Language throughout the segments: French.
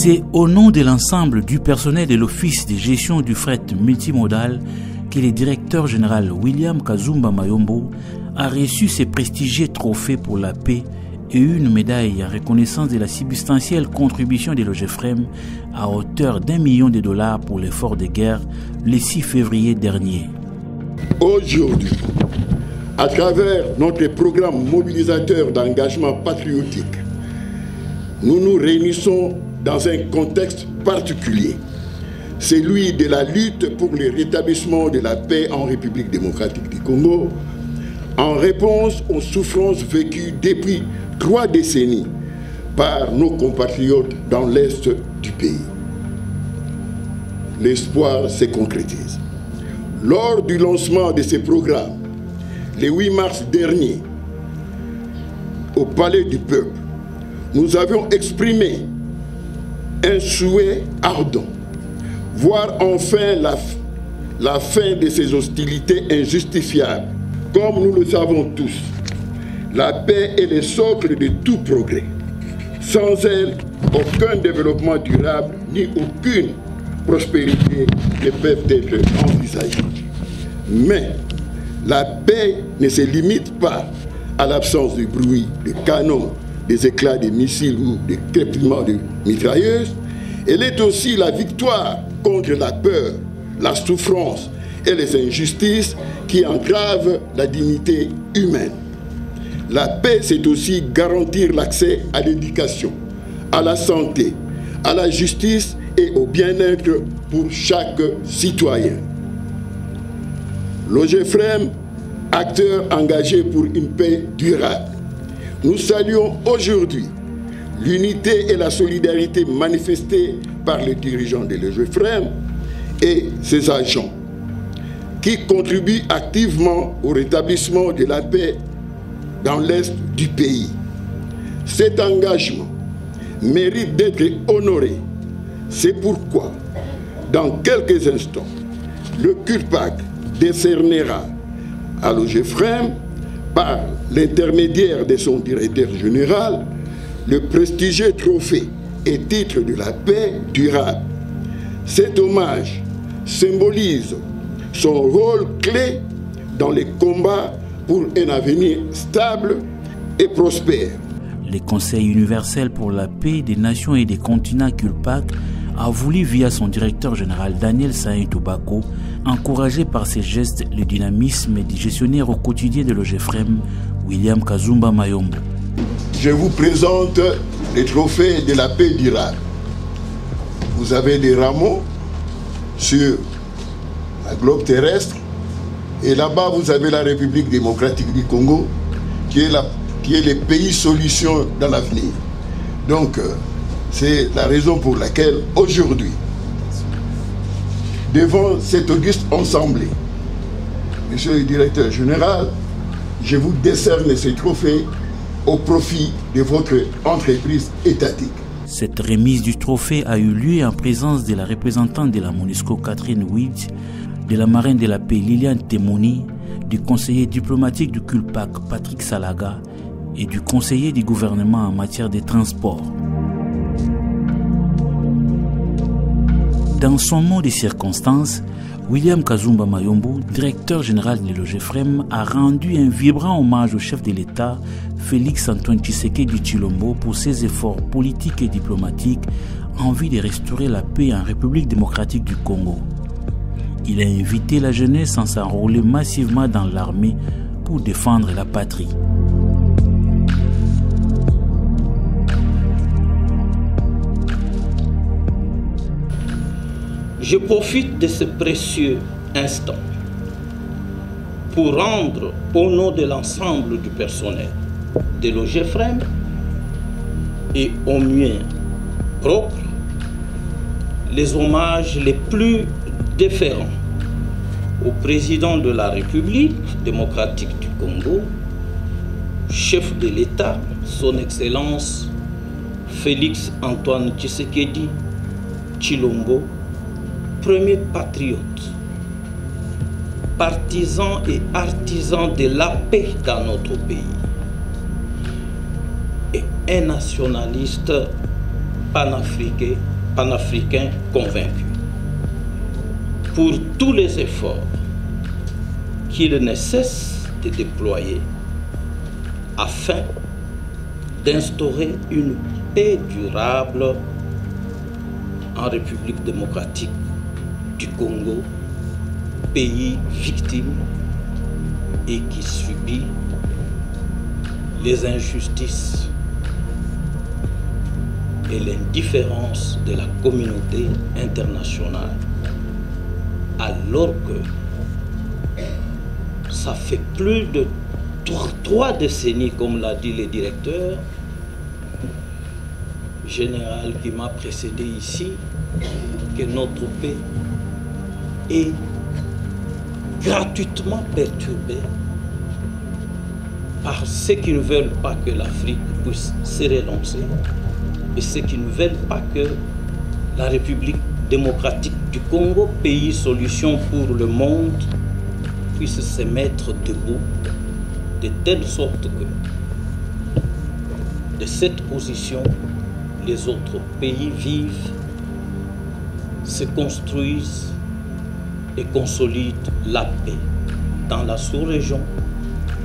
C'est au nom de l'ensemble du personnel de l'Office de gestion du fret multimodal que le directeur général William Kazumba Mayombo a reçu ce prestigieux trophée pour la paix et une médaille en reconnaissance de la substantielle contribution de l'OGFREM à hauteur d'1 million de dollars pour l'effort de guerre le 6 février dernier. Aujourd'hui, à travers notre programme mobilisateur d'engagement patriotique, nous nous réunissons dans un contexte particulier, celui de la lutte pour le rétablissement de la paix en République démocratique du Congo, en réponse aux souffrances vécues depuis 3 décennies par nos compatriotes dans l'Est du pays. L'espoir se concrétise. Lors du lancement de ce programme, le 8 mars dernier, au Palais du Peuple, nous avions exprimé un souhait ardent, voir enfin la fin de ces hostilités injustifiables. Comme nous le savons tous, la paix est le socle de tout progrès. Sans elle, aucun développement durable ni aucune prospérité ne peuvent être envisagées. Mais la paix ne se limite pas à l'absence de bruit, de canons, des éclats de missiles ou des crépitements de mitrailleuses. Elle est aussi la victoire contre la peur, la souffrance et les injustices qui entravent la dignité humaine. La paix, c'est aussi garantir l'accès à l'éducation, à la santé, à la justice et au bien-être pour chaque citoyen. L'OGFREM, acteur engagé pour une paix durable, nous saluons aujourd'hui l'unité et la solidarité manifestées par les dirigeants de l'OGFREM et ses agents, qui contribuent activement au rétablissement de la paix dans l'Est du pays. Cet engagement mérite d'être honoré. C'est pourquoi, dans quelques instants, le CURPAC décernera à l'OGFREM, par l'intermédiaire de son directeur général, le prestigieux trophée et titre de la paix durable. Cet hommage symbolise son rôle clé dans les combats pour un avenir stable et prospère. Le Conseil universel pour la paix des nations et des continents CURPAC a voulu, via son directeur général Daniel Saïd Toubako, encourager par ses gestes le dynamisme du gestionnaire au quotidien de l'OGFREM, William Kazumba Mayombo. Je vous présente les trophées de la paix durable. Vous avez des rameaux sur la globe terrestre et là-bas vous avez la République démocratique du Congo qui est le pays solution dans l'avenir. Donc c'est la raison pour laquelle aujourd'hui, devant cette auguste assemblée, Monsieur le directeur général, je vous décerne ces trophées au profit de votre entreprise étatique. Cette remise du trophée a eu lieu en présence de la représentante de la MONUSCO Catherine Widj, de la marraine de la paix Liliane Temoni, du conseiller diplomatique du CURPAC Patrick Salaga et du conseiller du gouvernement en matière de transport. Dans son mot de circonstance, William Kazumba Mayombo, directeur général de l'OGFREM, a rendu un vibrant hommage au chef de l'État, Félix Antoine Tshisekedi Tshilombo, pour ses efforts politiques et diplomatiques en vue de restaurer la paix en République démocratique du Congo. Il a invité la jeunesse à s'enrôler massivement dans l'armée pour défendre la patrie. Je profite de ce précieux instant pour rendre, au nom de l'ensemble du personnel de l'OGFREM et au mien propre, les hommages les plus déférents au président de la République démocratique du Congo, chef de l'État, son Excellence Félix Antoine Tshisekedi Tshilombo, premier patriote, partisan et artisan de la paix dans notre pays, et un nationaliste panafricain panafricain convaincu pour tous les efforts qu'il ne cesse de déployer afin d'instaurer une paix durable en République démocratique du Congo, pays victime et qui subit les injustices et l'indifférence de la communauté internationale, alors que ça fait plus de 3 décennies, comme l'a dit le directeur général qui m'a précédé ici, que notre paix est gratuitement perturbée par ceux qui ne veulent pas que l'Afrique puisse se relancer et ceux qui ne veulent pas que la République démocratique du Congo, pays solution pour le monde, puisse se mettre debout de telle sorte que de cette position, les autres pays vivent, se construisent et consolident la paix dans la sous-région,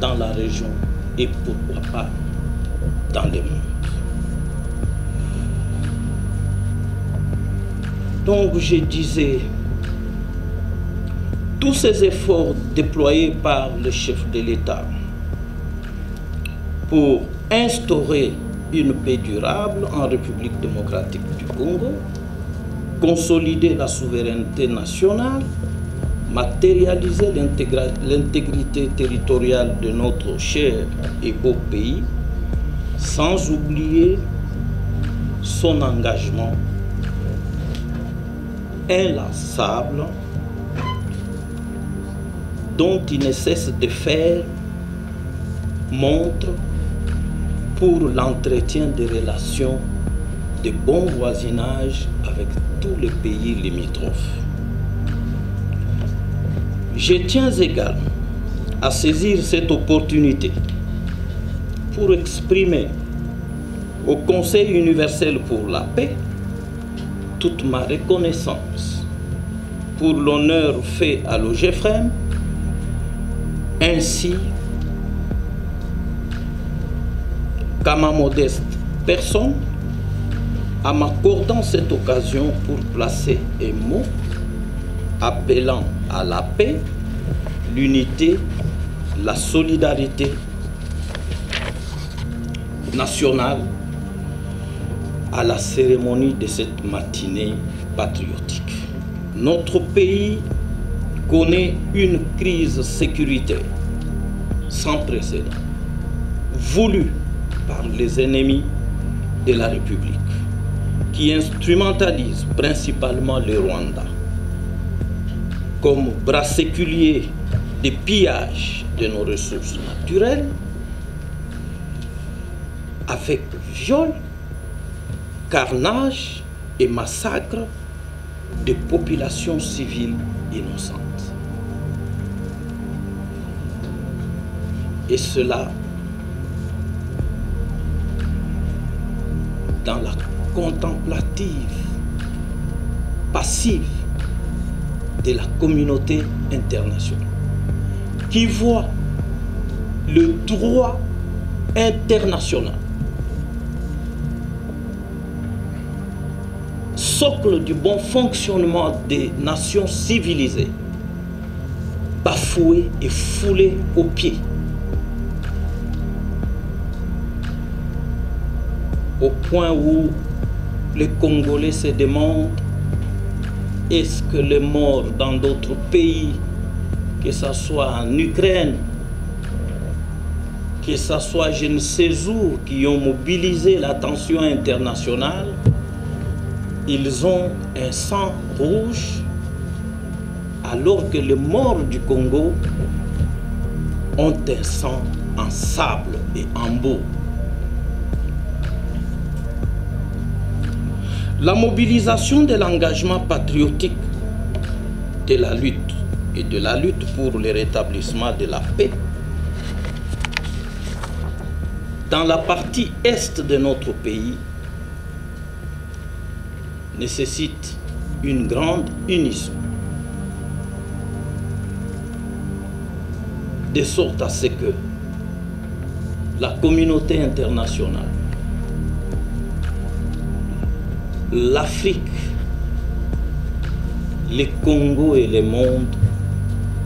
dans la région et pourquoi pas dans le monde. Donc je disais, tous ces efforts déployés par le chef de l'État pour instaurer une paix durable en République démocratique du Congo, consolider la souveraineté nationale, matérialiser l'intégrité territoriale de notre cher et beau pays, sans oublier son engagement inlassable dont il ne cesse de faire montre pour l'entretien des relations de bon voisinage avec tous les pays limitrophes. Je tiens également à saisir cette opportunité pour exprimer au Conseil universel pour la paix toute ma reconnaissance pour l'honneur fait à l'OGFREM, ainsi qu'à ma modeste personne, en m'accordant cette occasion pour placer un mot appelant à la paix, l'unité, la solidarité nationale à la cérémonie de cette matinée patriotique. Notre pays connaît une crise sécuritaire sans précédent, voulue par les ennemis de la République, qui instrumentalisent principalement le Rwanda comme bras séculier des pillages de nos ressources naturelles, avec viol, carnage et massacre de populations civiles innocentes. Et cela dans la contemplative passive de la communauté internationale, qui voit le droit international, socle du bon fonctionnement des nations civilisées, bafoué et foulé aux pieds, au point où les Congolais se demandent est-ce que les morts dans d'autres pays, que ce soit en Ukraine, que ce soit je ne sais où, qui ont mobilisé l'attention internationale, ils ont un sang rouge, alors que les morts du Congo ont un sang en sable et en boue. La mobilisation de l'engagement patriotique de la lutte et de la lutte pour le rétablissement de la paix dans la partie est de notre pays nécessite une grande unisson, de sorte à ce que la communauté internationale, l'Afrique, le Congo et le monde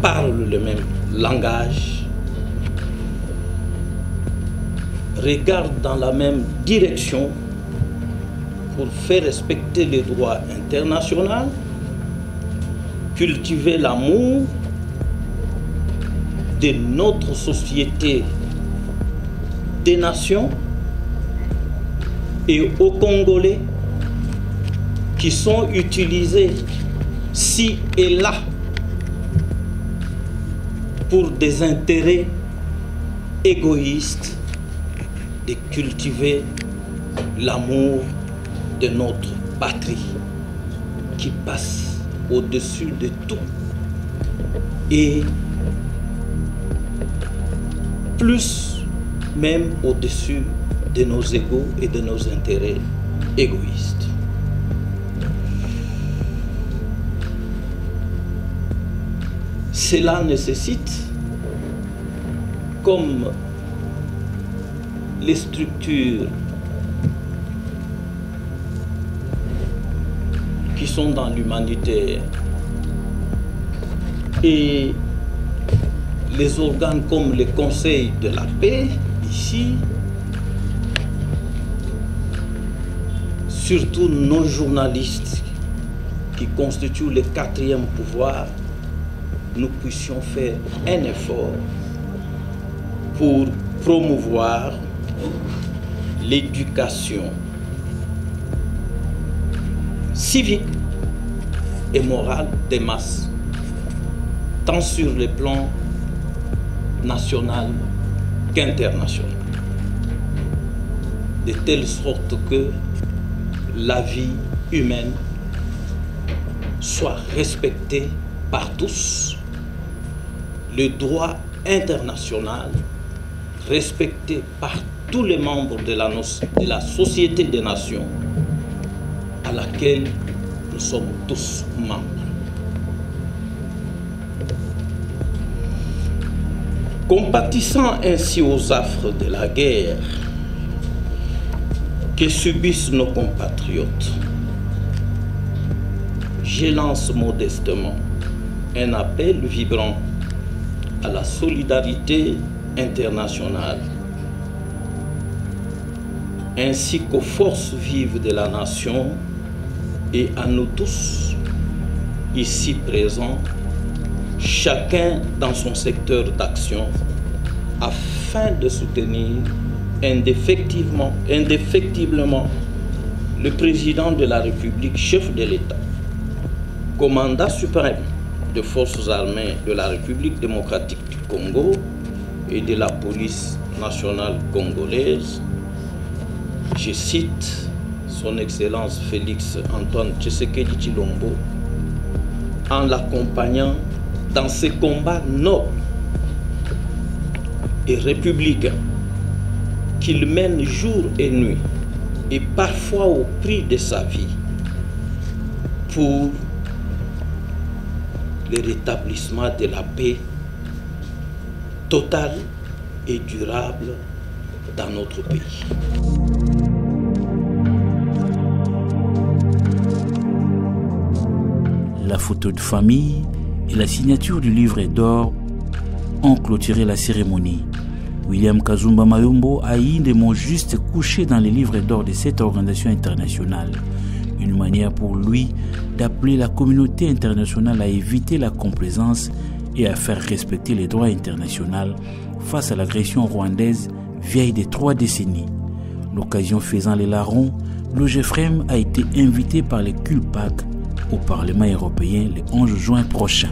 parlent le même langage, regardent dans la même direction pour faire respecter les droits internationaux, cultiver l'amour de notre société des nations et aux Congolais qui sont utilisés ci et là pour des intérêts égoïstes, de cultiver l'amour de notre patrie qui passe au-dessus de tout et plus même au-dessus de nos égos et de nos intérêts égoïstes. Cela nécessite, comme les structures qui sont dans l'humanitaire et les organes comme le Conseil de la paix, ici, surtout nos journalistes qui constituent le 4e pouvoir, nous puissions faire un effort pour promouvoir l'éducation civique et morale des masses, tant sur le plan national qu'international, de telle sorte que la vie humaine soit respectée par tous, le droit international respecté par tous les membres de la Société des Nations à laquelle nous sommes tous membres. Compatissant ainsi aux affres de la guerre que subissent nos compatriotes, je lance modestement un appel vibrant à la solidarité internationale ainsi qu'aux forces vives de la nation et à nous tous ici présents, chacun dans son secteur d'action, afin de soutenir indéfectiblement le président de la République, chef de l'État, commandant suprême des forces armées de la République démocratique du Congo et de la police nationale congolaise. Je cite son Excellence Félix Antoine Tshisekedi Tshilombo, en l'accompagnant dans ses combats nobles et républicains qu'il mène jour et nuit, et parfois au prix de sa vie, pour le rétablissement de la paix totale et durable dans notre pays. La photo de famille et la signature du livret d'or ont clôturé la cérémonie. William Kazumba Mayombo a idéalement juste couché dans les livrets d'or de cette organisation internationale. Une manière pour lui d'appeler la communauté internationale à éviter la complaisance et à faire respecter les droits internationaux face à l'agression rwandaise vieille de 3 décennies. L'occasion faisant les larrons, l'OGFREM a été invité par les CULPAC au Parlement européen le 11 juin prochain.